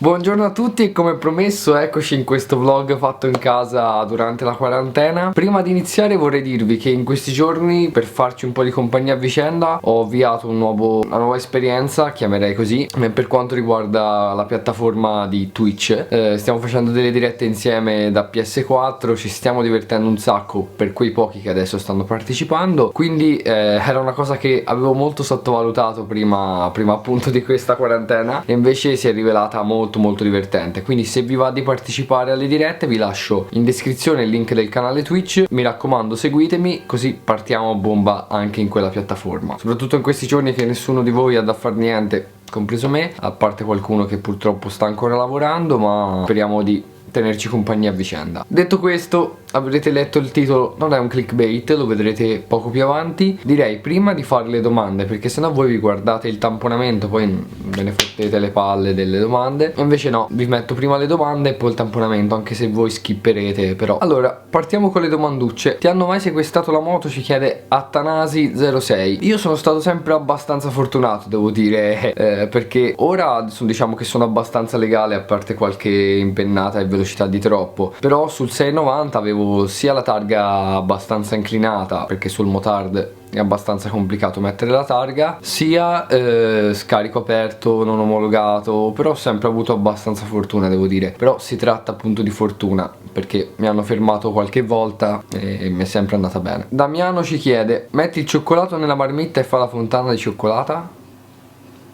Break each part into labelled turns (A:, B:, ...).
A: Buongiorno a tutti e come promesso eccoci in questo vlog fatto in casa durante la quarantena. Prima di iniziare vorrei dirvi che in questi giorni, per farci un po' di compagnia a vicenda, ho avviato una nuova esperienza, chiamerei così, per quanto riguarda la piattaforma di Twitch. Stiamo facendo delle dirette insieme da PS4, ci stiamo divertendo un sacco per quei pochi che adesso stanno partecipando, quindi era una cosa che avevo molto sottovalutato prima appunto di questa quarantena, e invece si è rivelata molto divertente. Quindi se vi va di partecipare alle dirette vi lascio in descrizione il link del canale Twitch, mi raccomando seguitemi così partiamo a bomba anche in quella piattaforma, soprattutto in questi giorni che nessuno di voi ha da far niente, compreso me, a parte qualcuno che purtroppo sta ancora lavorando, ma speriamo di tenerci compagnia a vicenda. Detto questo, avrete letto il titolo, non è un clickbait, lo vedrete poco più avanti. Direi prima di fare le domande, perché sennò voi vi guardate il tamponamento, poi ve ne fottete le palle delle domande. Invece no, vi metto prima le domande e poi il tamponamento, anche se voi skipperete però. Allora, partiamo con le domanducce. Ti hanno mai sequestrato la moto? Ci chiede Attanasi06. Io sono stato sempre abbastanza fortunato, devo dire, perché ora diciamo che sono abbastanza legale, a parte qualche impennata e velocità di troppo. Però sul 690 avevo sia la targa abbastanza inclinata, perché sul motard è abbastanza complicato mettere la targa, sia scarico aperto non omologato, però ho sempre avuto abbastanza fortuna, devo dire. Però si tratta appunto di fortuna, perché mi hanno fermato qualche volta e mi è sempre andata bene. Damiano ci chiede: metti il cioccolato nella marmitta e fa la fontana di cioccolata?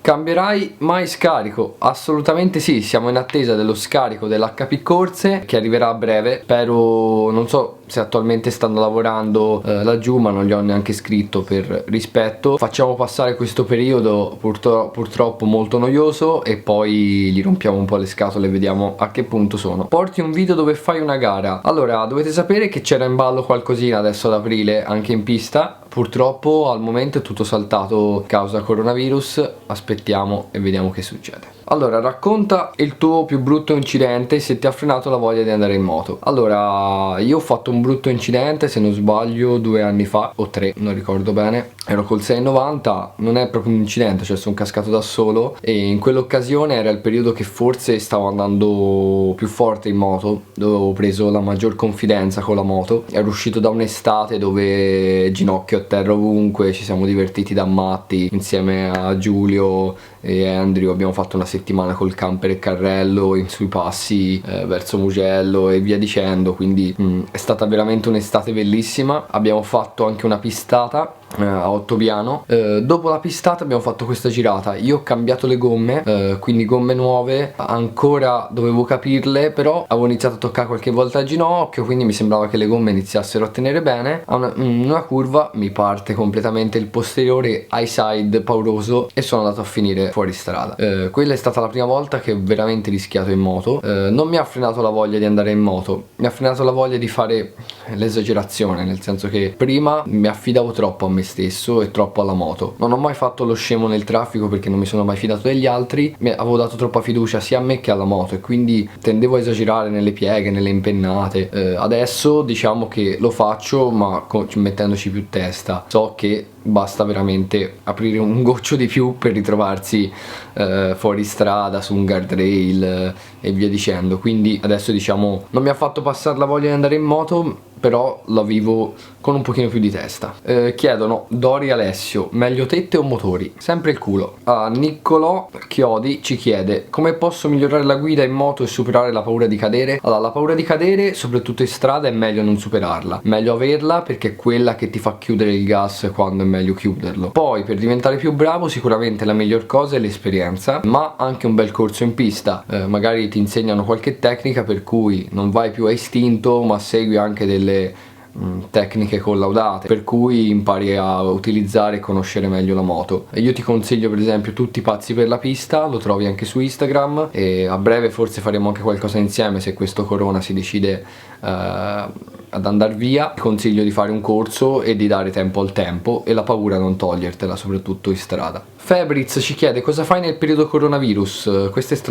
A: Cambierai mai scarico? Assolutamente sì, siamo in attesa dello scarico dell'HP Corse che arriverà a breve. Spero, non so se attualmente stanno lavorando laggiù, ma non gli ho neanche scritto per rispetto. Facciamo passare questo periodo purtroppo molto noioso e poi gli rompiamo un po' le scatole e vediamo a che punto sono. Porti un video dove fai una gara. Allora, dovete sapere che c'era in ballo qualcosina adesso ad aprile anche in pista. Purtroppo al momento è tutto saltato causa coronavirus, aspettiamo e vediamo che succede. Allora, racconta il tuo più brutto incidente, se ti ha frenato la voglia di andare in moto. Allora, io ho fatto un brutto incidente, se non sbaglio 2 anni fa o 3, non ricordo bene. Ero col 690, non è proprio un incidente, cioè sono cascato da solo, e in quell'occasione era il periodo che forse stavo andando più forte in moto, dove avevo preso la maggior confidenza con la moto. Ero uscito da un'estate dove ginocchio a terra ovunque, ci siamo divertiti da matti insieme a Giulio e Andrew, abbiamo fatto una settimana col camper e carrello sui passi verso Mugello e via dicendo, quindi è stata veramente un'estate bellissima. Abbiamo fatto anche una pistata a Ottobiano. Dopo la pistata abbiamo fatto questa girata, io ho cambiato le gomme, quindi gomme nuove, ancora dovevo capirle, però avevo iniziato a toccare qualche volta il ginocchio, quindi mi sembrava che le gomme iniziassero a tenere bene. A una curva mi parte completamente il posteriore high side pauroso e sono andato a finire fuori strada. Quella è stata la prima volta che ho veramente rischiato in moto. Non mi ha frenato la voglia di andare in moto, mi ha frenato la voglia di fare l'esagerazione, nel senso che prima mi affidavo troppo a me stesso e troppo alla moto. Non ho mai fatto lo scemo nel traffico perché non mi sono mai fidato degli altri, avevo dato troppa fiducia sia a me che alla moto e quindi tendevo a esagerare nelle pieghe, nelle impennate. Adesso diciamo che lo faccio, ma mettendoci più testa. So che basta veramente aprire un goccio di più per ritrovarsi fuori strada, su un guardrail e via dicendo. Quindi adesso diciamo non mi ha fatto passare la voglia di andare in moto, però la vivo con un pochino più di testa. Chiedono Dori Alessio: meglio tette o motori? Sempre il culo. Niccolò Chiodi ci chiede: come posso migliorare la guida in moto e superare la paura di cadere? Allora, la paura di cadere, soprattutto in strada, è meglio non superarla, meglio averla perché è quella che ti fa chiudere il gas quando è meglio chiuderlo. Poi per diventare più bravo sicuramente la miglior cosa è l'esperienza, ma anche un bel corso in pista. Magari ti insegnano qualche tecnica per cui non vai più a istinto, ma segui anche delle tecniche collaudate, per cui impari a utilizzare e conoscere meglio la moto. E io ti consiglio per esempio Tutti pazzi per la pista, lo trovi anche su Instagram, e a breve forse faremo anche qualcosa insieme se questo corona si decide ad andare via. Ti consiglio di fare un corso e di dare tempo al tempo e la paura non togliertela, soprattutto in strada. Febriz ci chiede: cosa fai nel periodo coronavirus? Queste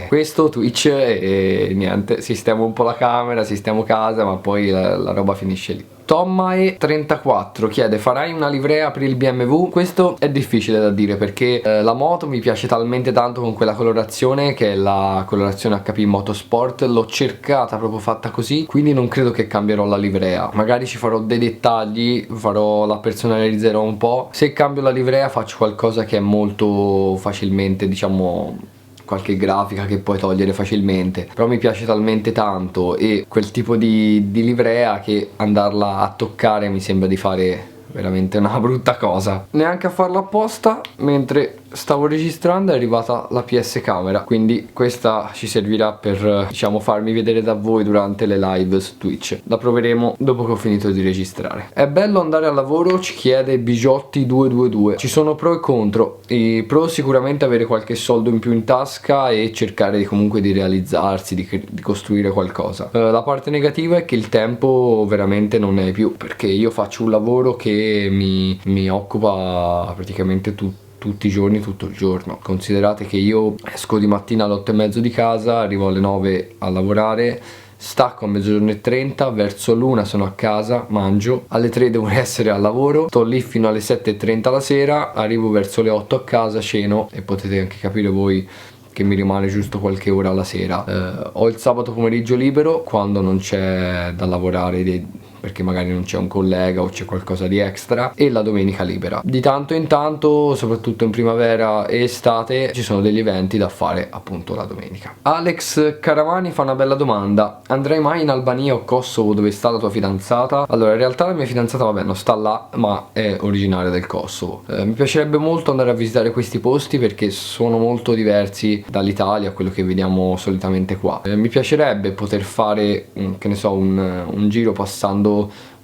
A: questo Twitch e niente, sistemo un po' la camera, sistemo casa, ma poi la roba finisce lì. Tommae34 chiede: farai una livrea per il BMW? Questo è difficile da dire perché la moto mi piace talmente tanto con quella colorazione, che è la colorazione HP Motorsport. L'ho cercata proprio fatta così, quindi non credo che cambierò la livrea. Magari ci farò dei dettagli, la personalizzerò un po'. Se cambio la livrea faccio qualcosa che è molto facilmente, diciamo, qualche grafica che puoi togliere facilmente, però mi piace talmente tanto e quel tipo di livrea che andarla a toccare mi sembra di fare veramente una brutta cosa. Neanche a farlo apposta, mentre stavo registrando è arrivata la PS Camera, quindi questa ci servirà per, diciamo, farmi vedere da voi durante le live su Twitch. La proveremo dopo che ho finito di registrare. È bello andare al lavoro? Ci chiede Bigiotti222. Ci sono pro e contro. I pro sicuramente avere qualche soldo in più in tasca e cercare comunque di realizzarsi, di costruire qualcosa. La parte negativa è che il tempo veramente non ne hai più, perché io faccio un lavoro che mi occupa praticamente tutti i giorni, tutto il giorno. Considerate che io esco di mattina alle 8:30 di casa, arrivo alle 9 a lavorare, stacco a 12:30, verso l'1 sono a casa, mangio, alle 3 devo essere al lavoro, sto lì fino alle 7:30 la sera, arrivo verso le 8 a casa, ceno e potete anche capire voi che mi rimane giusto qualche ora alla sera. Ho il sabato pomeriggio libero quando non c'è da lavorare, perché magari non c'è un collega o c'è qualcosa di extra, e la domenica libera. Di tanto in tanto, soprattutto in primavera e estate, ci sono degli eventi da fare appunto la domenica. Alex Caravani fa una bella domanda: andrai mai in Albania o Kosovo dove sta la tua fidanzata? Allora, in realtà la mia fidanzata, vabbè, non sta là, ma è originaria del Kosovo. Mi piacerebbe molto andare a visitare questi posti perché sono molto diversi dall'Italia, quello che vediamo solitamente qua. Mi piacerebbe poter fare, che ne so, un giro passando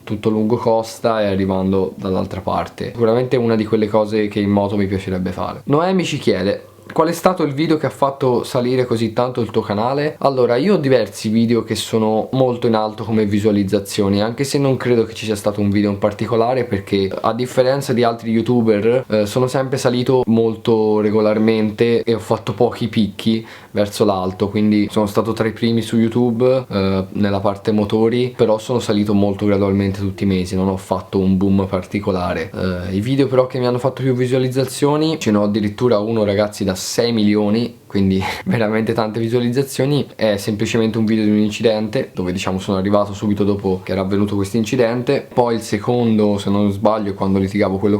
A: tutto lungo costa e arrivando dall'altra parte. Sicuramente è una di quelle cose che in moto mi piacerebbe fare. Noemi ci chiede: qual è stato il video che ha fatto salire così tanto il tuo canale? Allora, io ho diversi video che sono molto in alto come visualizzazioni, anche se non credo che ci sia stato un video in particolare, perché a differenza di altri youtuber sono sempre salito molto regolarmente e ho fatto pochi picchi verso l'alto, quindi sono stato tra i primi su YouTube nella parte motori, però sono salito molto gradualmente tutti i mesi, non ho fatto un boom particolare. I video però che mi hanno fatto più visualizzazioni, ce n'ho addirittura uno, ragazzi, da 6 milioni, quindi veramente tante visualizzazioni. È semplicemente un video di un incidente dove, diciamo, sono arrivato subito dopo che era avvenuto questo incidente. Poi il secondo, se non sbaglio, è quando litigavo con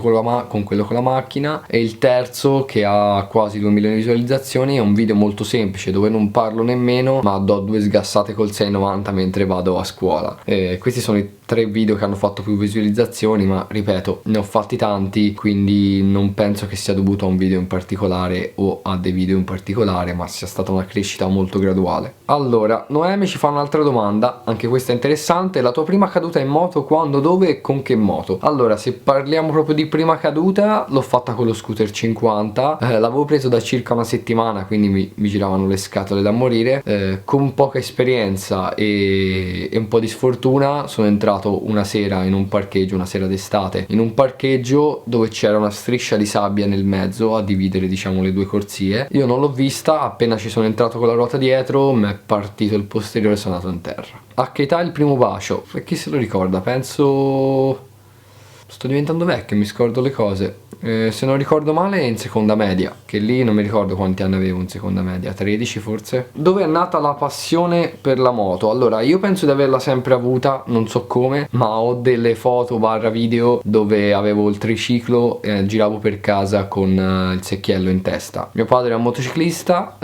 A: quello con la macchina, e il terzo, che ha quasi 2 milioni di visualizzazioni, è un video molto semplice dove non parlo nemmeno ma do 2 sgassate col 690 mentre vado a scuola. Questi sono i 3 video che hanno fatto più visualizzazioni, ma ripeto, ne ho fatti tanti, quindi non penso che sia dovuto a un video in particolare o a dei video in particolare, ma sia stata una crescita molto graduale. Allora, Noemi ci fa un'altra domanda, anche questa è interessante: la tua prima caduta in moto quando, dove e con che moto? Allora, se parliamo proprio di prima caduta, l'ho fatta con lo scooter 50, l'avevo preso da circa una settimana, quindi mi giravano le scatole da morire. Con poca esperienza e un po' di sfortuna sono entrato una sera in un parcheggio, una sera d'estate, in un parcheggio dove c'era una striscia di sabbia nel mezzo a dividere, diciamo, le due corsie. Io non l'ho vista, appena ci sono entrato con la ruota dietro mi è partito il posteriore e sono andato in terra. A che età il primo bacio? Per chi se lo ricorda? Penso... sto diventando vecchio, mi scordo le cose. Se non ricordo male è in seconda media, che lì non mi ricordo quanti anni avevo in seconda media, 13 forse. Dove è nata la passione per la moto? Allora, io penso di averla sempre avuta, non so come, ma ho delle foto / video dove avevo il triciclo e giravo per casa con il secchiello in testa. Mio padre è un motociclista,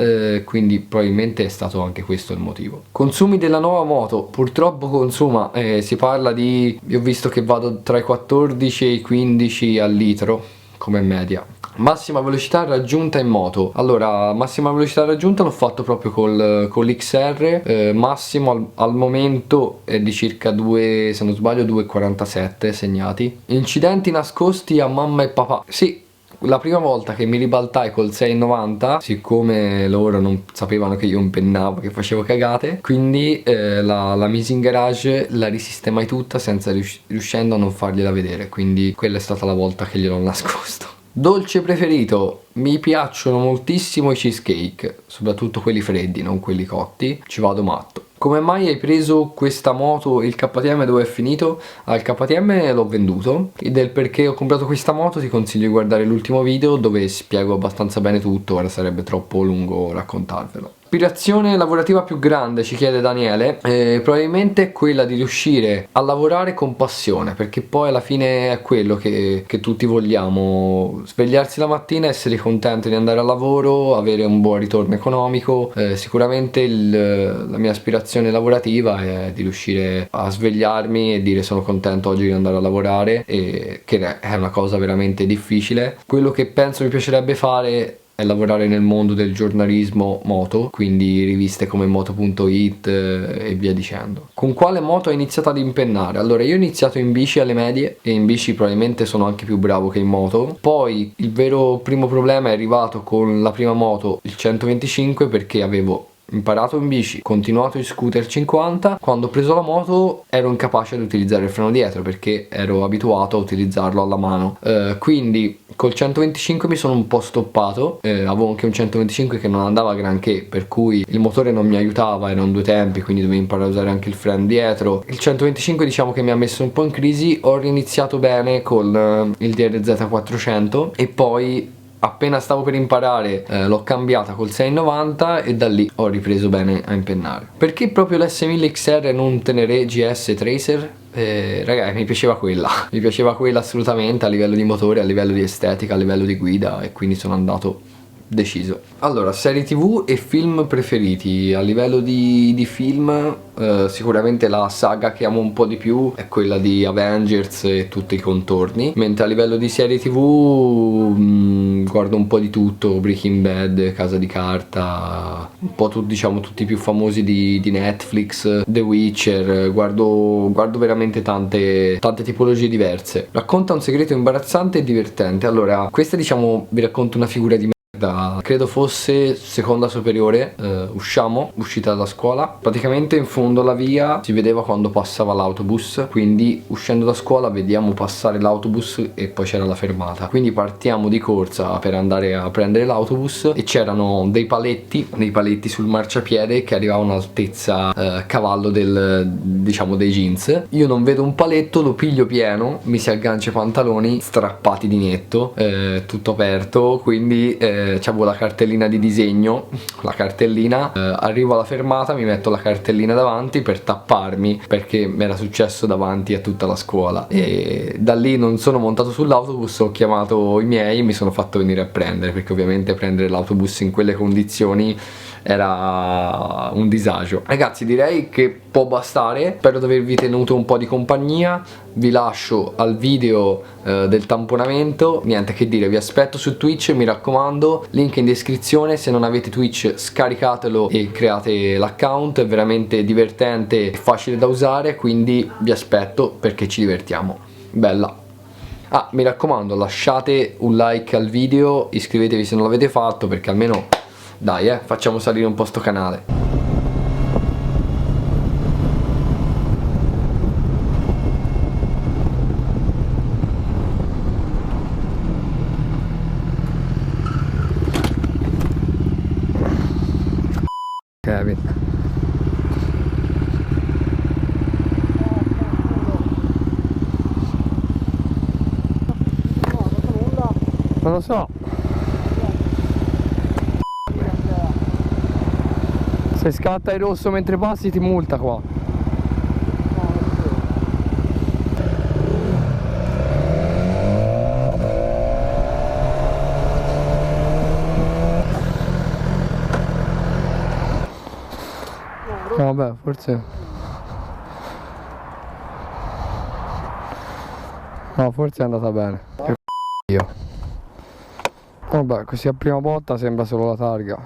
A: quindi probabilmente è stato anche questo il motivo. Consumi della nuova moto? Purtroppo consuma, si parla di... io ho visto che vado tra i 14 e i 15 al litro come media. Massima velocità raggiunta in moto? Allora, massima velocità raggiunta l'ho fatto proprio con l'XR, massimo al momento è di circa 2, se non sbaglio 2,47 segnati. Incidenti nascosti a mamma e papà? Sì, la prima volta che mi ribaltai col 690, siccome loro non sapevano che io impennavo, che facevo cagate, quindi la misi in garage, la risistemai tutta senza riuscendo a non fargliela vedere, quindi quella è stata la volta che gliel'ho nascosto. Dolce preferito? Mi piacciono moltissimo i cheesecake, soprattutto quelli freddi, non quelli cotti, ci vado matto. Come mai hai preso questa moto? Il KTM dove è finito? Il KTM l'ho venduto. E del perché ho comprato questa moto ti consiglio di guardare l'ultimo video dove spiego abbastanza bene tutto, ora sarebbe troppo lungo raccontarvelo. Aspirazione lavorativa più grande, ci chiede Daniele, probabilmente quella di riuscire a lavorare con passione, perché poi alla fine è quello che tutti vogliamo, svegliarsi la mattina, essere contenti di andare al lavoro, avere un buon ritorno economico. Sicuramente la mia aspirazione lavorativa è di riuscire a svegliarmi e dire sono contento oggi di andare a lavorare, e che è una cosa veramente difficile. Quello che penso mi piacerebbe fare è lavorare nel mondo del giornalismo moto, quindi riviste come Moto.it e via dicendo. Con quale moto hai iniziato ad impennare? Allora, io ho iniziato in bici alle medie e in bici probabilmente sono anche più bravo che in moto. Poi il vero primo problema è arrivato con la prima moto, il 125, perché avevo imparato in bici, continuato in scooter 50, quando ho preso la moto ero incapace di utilizzare il freno dietro perché ero abituato a utilizzarlo alla mano, quindi col 125 mi sono un po' stoppato, avevo anche un 125 che non andava granché, per cui il motore non mi aiutava, erano due tempi, quindi dovevo imparare a usare anche il freno dietro. Il 125 diciamo che mi ha messo un po' in crisi, ho riniziato bene con il DRZ 400 e poi appena stavo per imparare l'ho cambiata col 690 e da lì ho ripreso bene a impennare. Perché proprio l'S1000 XR e non tenere GS Tracer? Ragazzi, mi piaceva quella mi piaceva quella assolutamente, a livello di motore, a livello di estetica, a livello di guida, e quindi sono andato deciso. Allora, serie TV e film preferiti. A livello di film, sicuramente la saga che amo un po' di più è quella di Avengers e tutti i contorni, mentre a livello di serie TV guardo un po' di tutto: Breaking Bad, Casa di Carta, un po' diciamo tutti i più famosi di Netflix, The Witcher. Guardo veramente tante tipologie diverse. Racconta un segreto imbarazzante e divertente. Allora, questa diciamo vi racconto una figura di credo fosse seconda superiore, uscita dalla scuola, praticamente in fondo alla via si vedeva quando passava l'autobus, quindi uscendo da scuola vediamo passare l'autobus e poi c'era la fermata, quindi partiamo di corsa per andare a prendere l'autobus e c'erano dei paletti sul marciapiede che arrivavano all'altezza cavallo diciamo dei jeans. Io non vedo un paletto, lo piglio pieno, mi si aggancia i pantaloni strappati di netto, tutto aperto, quindi c'avevo la cartellina di disegno, arrivo alla fermata, mi metto la cartellina davanti per tapparmi perché mi era successo davanti a tutta la scuola, e da lì non sono montato sull'autobus, ho chiamato i miei e mi sono fatto venire a prendere, perché ovviamente prendere l'autobus in quelle condizioni era un disagio. Ragazzi, direi che può bastare, spero di avervi tenuto un po' di compagnia, vi lascio al video del tamponamento. Niente che dire, vi aspetto su Twitch, mi raccomando, link in descrizione. Se non avete Twitch scaricatelo e create l'account, è veramente divertente e facile da usare, quindi vi aspetto perché ci divertiamo. Bella. Ah, mi raccomando, lasciate un like al video, iscrivetevi se non l'avete fatto, perché almeno dai, facciamo salire un po' sto canale. Kevin. Non lo so. Se scatta il rosso mentre passi ti multa qua. No, vabbè, forse... No, forse è andata bene. Che io. Vabbè, così a prima botta sembra solo la targa.